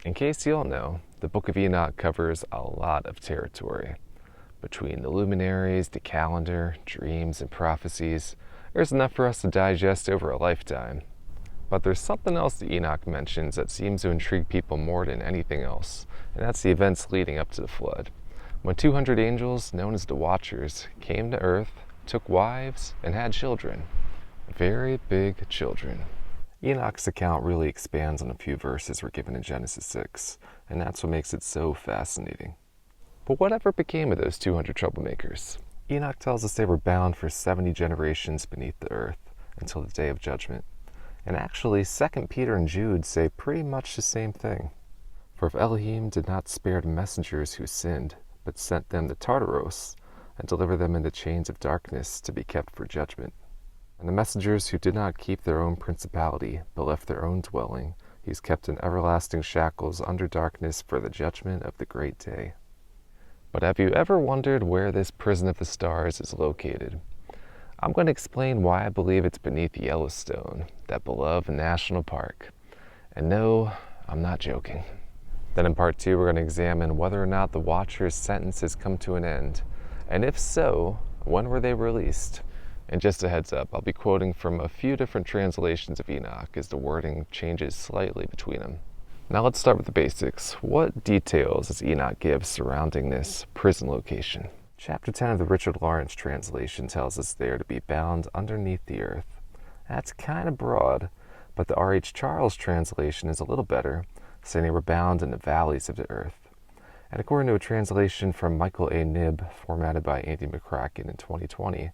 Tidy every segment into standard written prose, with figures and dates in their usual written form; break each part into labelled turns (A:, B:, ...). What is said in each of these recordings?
A: In case you don't know, the Book of Enoch covers a lot of territory. Between the luminaries, the calendar, dreams, and prophecies, there's enough for us to digest over a lifetime. But there's something else that Enoch mentions that seems to intrigue people more than anything else, and that's the events leading up to the flood, when 200 angels, known as the Watchers, came to earth, took wives, and had children. Very big children. Enoch's account really expands on a few verses we're given in Genesis 6, and that's what makes it so fascinating. But whatever became of those 200 troublemakers? Enoch tells us they were bound for 70 generations beneath the earth, until the day of judgment. And actually, 2 Peter and Jude say pretty much the same thing. For if Elohim did not spare the messengers who sinned, but sent them to Tartaros, and delivered them into chains of darkness to be kept for judgment. And the messengers who did not keep their own principality, but left their own dwelling, he is kept in everlasting shackles under darkness for the judgment of the great day. But have you ever wondered where this prison of the stars is located? I'm going to explain why I believe it's beneath Yellowstone, that beloved national park. And no, I'm not joking. Then in part 2, we're going to examine whether or not the Watchers' sentences come to an end, and if so, when were they released? And just a heads up, I'll be quoting from a few different translations of Enoch as the wording changes slightly between them. Now let's start with the basics. What details does Enoch give surrounding this prison location? Chapter 10 of the Richard Lawrence translation tells us they are to be bound underneath the earth. That's kind of broad, but the R.H. Charles translation is a little better, saying they were bound in the valleys of the earth. And according to a translation from Michael A. Knibb, formatted by Andy McCracken in 2020,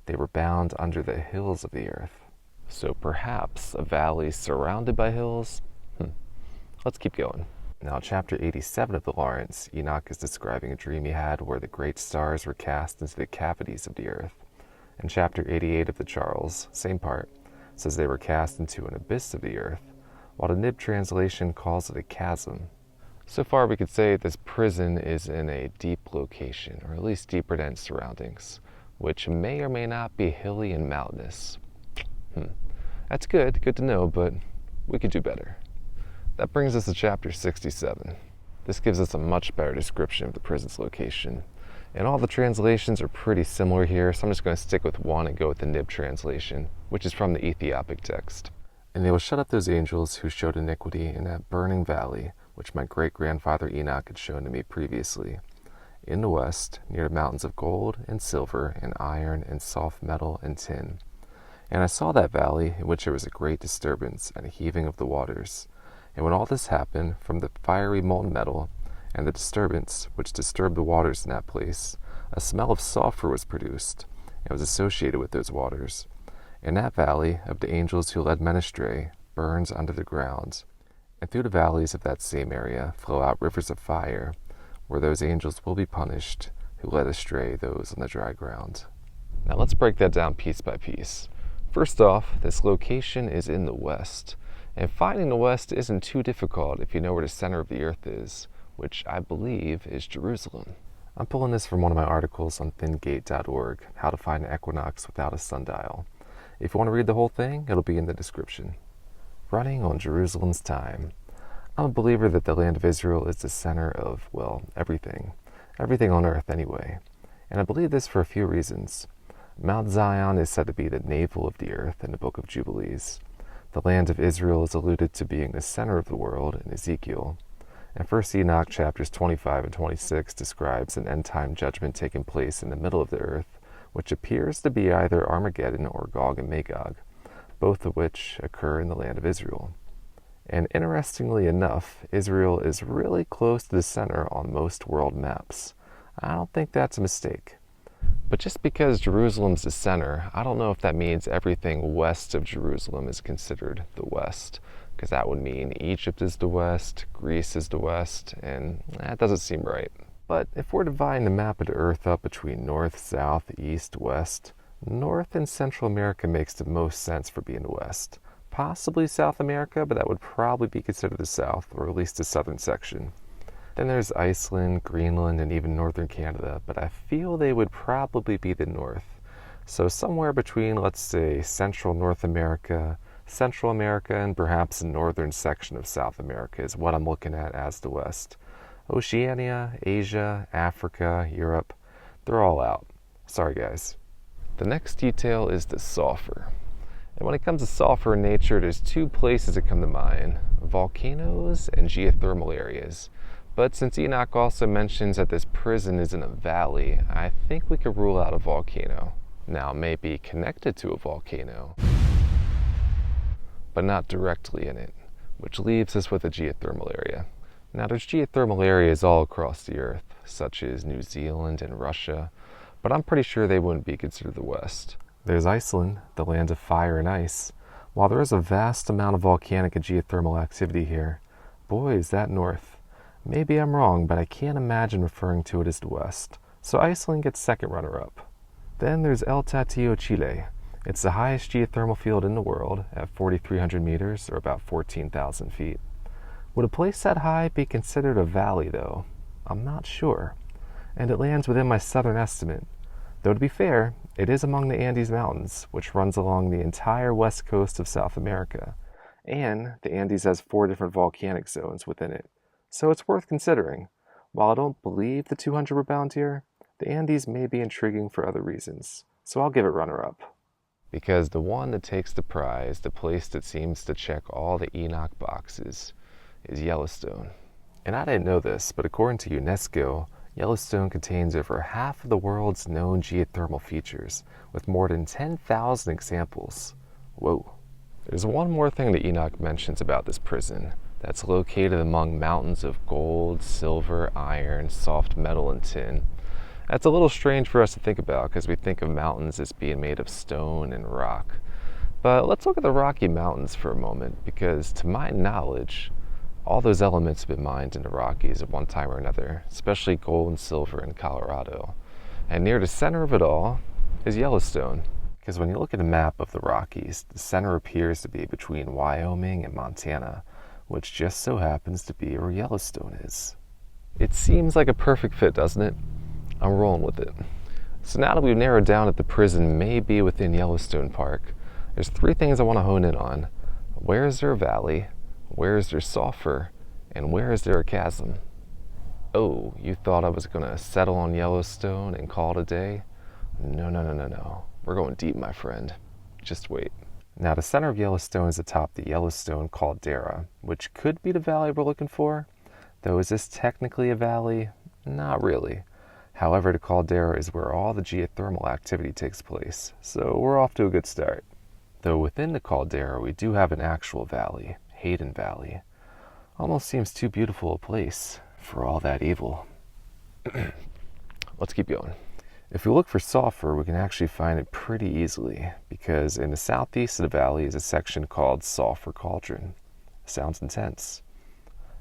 A: they were bound under the hills of the earth. So perhaps a valley surrounded by hills? Let's keep going. Now, chapter 87 of the Lawrence, Enoch is describing a dream he had where the great stars were cast into the cavities of the earth. And chapter 88 of the Charles, same part, says they were cast into an abyss of the earth, while the Knibb translation calls it a chasm. So far, we could say this prison is in a deep location, or at least deeper than its surroundings, which may or may not be hilly and mountainous. That's good to know, but we could do better. That brings us to chapter 67. This gives us a much better description of the prison's location. And all the translations are pretty similar here, so I'm just going to stick with one and go with the Knibb translation, which is from the Ethiopic text. And they will shut up those angels who showed iniquity in that burning valley, which my great-grandfather Enoch had shown to me previously, in the west, near the mountains of gold and silver and iron and soft metal and tin. And I saw that valley in which there was a great disturbance and a heaving of the waters. And when all this happened, from the fiery molten metal and the disturbance which disturbed the waters in that place, a smell of sulfur was produced, and was associated with those waters. And that valley of the angels who led men astray burns under the ground, and through the valleys of that same area flow out rivers of fire, where those angels will be punished who led astray those on the dry ground. Now let's break that down piece by piece. First off, this location is in the west. And finding the west isn't too difficult if you know where the center of the earth is, which I believe is Jerusalem. I'm pulling this from one of my articles on thingate.org, How to Find an Equinox Without a Sundial. If you want to read the whole thing, it'll be in the description. Running on Jerusalem's time. I'm a believer that the land of Israel is the center of, well, everything. Everything on earth, anyway. And I believe this for a few reasons. Mount Zion is said to be the navel of the earth in the Book of Jubilees. The land of Israel is alluded to being the center of the world in Ezekiel. And 1 Enoch chapters 25 and 26 describes an end-time judgment taking place in the middle of the earth, which appears to be either Armageddon or Gog and Magog, both of which occur in the land of Israel. And interestingly enough, Israel is really close to the center on most world maps. I don't think that's a mistake. But just because Jerusalem's the center, I don't know if that means everything west of Jerusalem is considered the west, because that would mean Egypt is the west, Greece is the west, and that doesn't seem right. But if we're dividing the map of the earth up between north, south, east, west, North and Central America makes the most sense for being the west. Possibly South America, but that would probably be considered the south, or at least the southern section. Then there's Iceland, Greenland, and even northern Canada, but I feel they would probably be the north. So somewhere between, let's say, Central North America, Central America and perhaps the northern section of South America is what I'm looking at as the West. Oceania, Asia, Africa, Europe, they're all out. Sorry guys. The next detail is the sulfur. And when it comes to sulfur in nature, there's two places that come to mind: volcanoes and geothermal areas. But since Enoch also mentions that this prison is in a valley, I think we could rule out a volcano. Now, it may be connected to a volcano, but not directly in it, which leaves us with a geothermal area. Now, there's geothermal areas all across the Earth, such as New Zealand and Russia, but I'm pretty sure they wouldn't be considered the West. There's Iceland, the land of fire and ice. While there is a vast amount of volcanic and geothermal activity here, boy, is that north. Maybe I'm wrong, but I can't imagine referring to it as the West. So Iceland gets second runner-up. Then there's El Tatio, Chile. It's the highest geothermal field in the world at 4,300 meters, or about 14,000 feet. Would a place that high be considered a valley, though? I'm not sure. And it lands within my southern estimate. Though to be fair, it is among the Andes Mountains, which runs along the entire west coast of South America. And the Andes has 4 different volcanic zones within it. So it's worth considering. While I don't believe the 200 were bound here, the Andes may be intriguing for other reasons. So I'll give it runner-up. Because the one that takes the prize, the place that seems to check all the Enoch boxes, is Yellowstone. And I didn't know this, but according to Unesco, Yellowstone contains over half of the world's known geothermal features, with more than 10,000 examples. Whoa. There's one more thing that Enoch mentions about this prison, that's located among mountains of gold, silver, iron, soft metal, and tin. That's a little strange for us to think about because we think of mountains as being made of stone and rock. But let's look at the Rocky Mountains for a moment, because to my knowledge, all those elements have been mined in the Rockies at one time or another, especially gold and silver in Colorado. And near the center of it all is Yellowstone. Because when you look at a map of the Rockies, the center appears to be between Wyoming and Montana, which just so happens to be where Yellowstone is. It seems like a perfect fit, doesn't it? I'm rolling with it. So now that we've narrowed down that the prison may be within Yellowstone Park, there's 3 things I want to hone in on. Where is there a valley? Where is there sulfur? And where is there a chasm? Oh, you thought I was going to settle on Yellowstone and call it a day? No. We're going deep, my friend. Just wait. Now, the center of Yellowstone is atop the Yellowstone caldera, which could be the valley we're looking for. Though, is this technically a valley? Not really. However, the caldera is where all the geothermal activity takes place, so we're off to a good start. Though within the caldera, we do have an actual valley, Hayden Valley. Almost seems too beautiful a place for all that evil. Let's keep going. If we look for sulfur, we can actually find it pretty easily, because in the southeast of the valley is a section called Sulfur Cauldron. Sounds intense.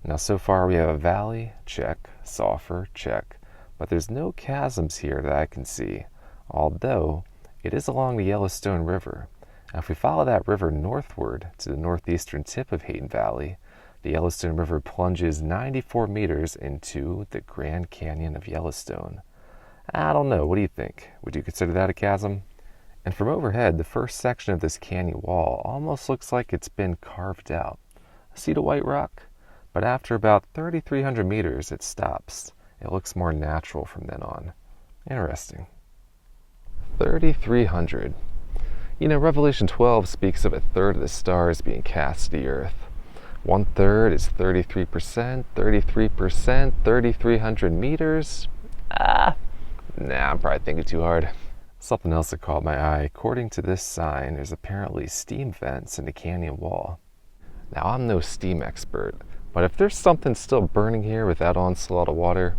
A: Now so far we have a valley, check, sulfur, check, but there's no chasms here that I can see, although it is along the Yellowstone River. Now if we follow that river northward to the northeastern tip of Hayden Valley, the Yellowstone River plunges 94 meters into the Grand Canyon of Yellowstone. I don't know, what do you think? Would you consider that a chasm? And from overhead, the first section of this canyon wall almost looks like it's been carved out. See the white rock? But after about 3,300 meters, it stops. It looks more natural from then on. Interesting. 3,300. You know, Revelation 12 speaks of 1/3 of the stars being cast to the earth. 1/3 is 33%, 33%, 3,300 meters. I'm probably thinking too hard. Something else that caught my eye. According to this sign, there's apparently steam vents in the canyon wall. Now, I'm no steam expert, but if there's something still burning here with that onslaught of water,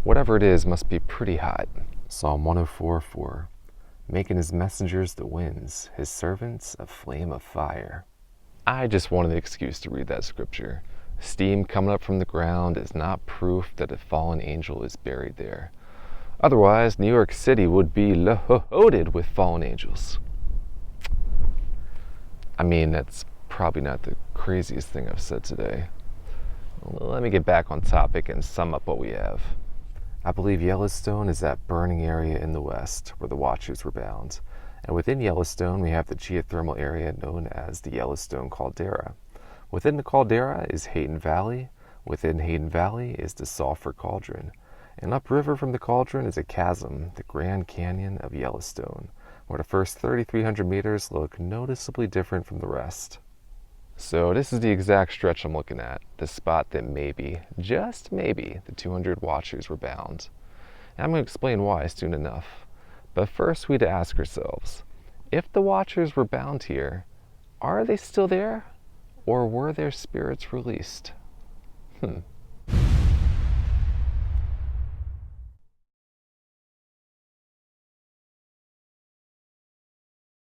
A: whatever it is must be pretty hot. Psalm 104:4, making his messengers the winds, his servants a flame of fire. I just wanted an excuse to read that scripture. Steam coming up from the ground is not proof that a fallen angel is buried there. Otherwise, New York City would be loaded with fallen angels. I mean, that's probably not the craziest thing I've said today. Let me get back on topic and sum up what we have. I believe Yellowstone is that burning area in the west where the Watchers were bound. And within Yellowstone, we have the geothermal area known as the Yellowstone caldera. Within the caldera is Hayden Valley. Within Hayden Valley is the Sulphur Cauldron. And upriver from the cauldron is a chasm, the Grand Canyon of Yellowstone, where the first 3,300 meters look noticeably different from the rest. So this is the exact stretch I'm looking at, the spot that maybe, just maybe, the 200 watchers were bound. And I'm going to explain why soon enough. But first we had to ask ourselves, if the watchers were bound here, are they still there? Or were their spirits released?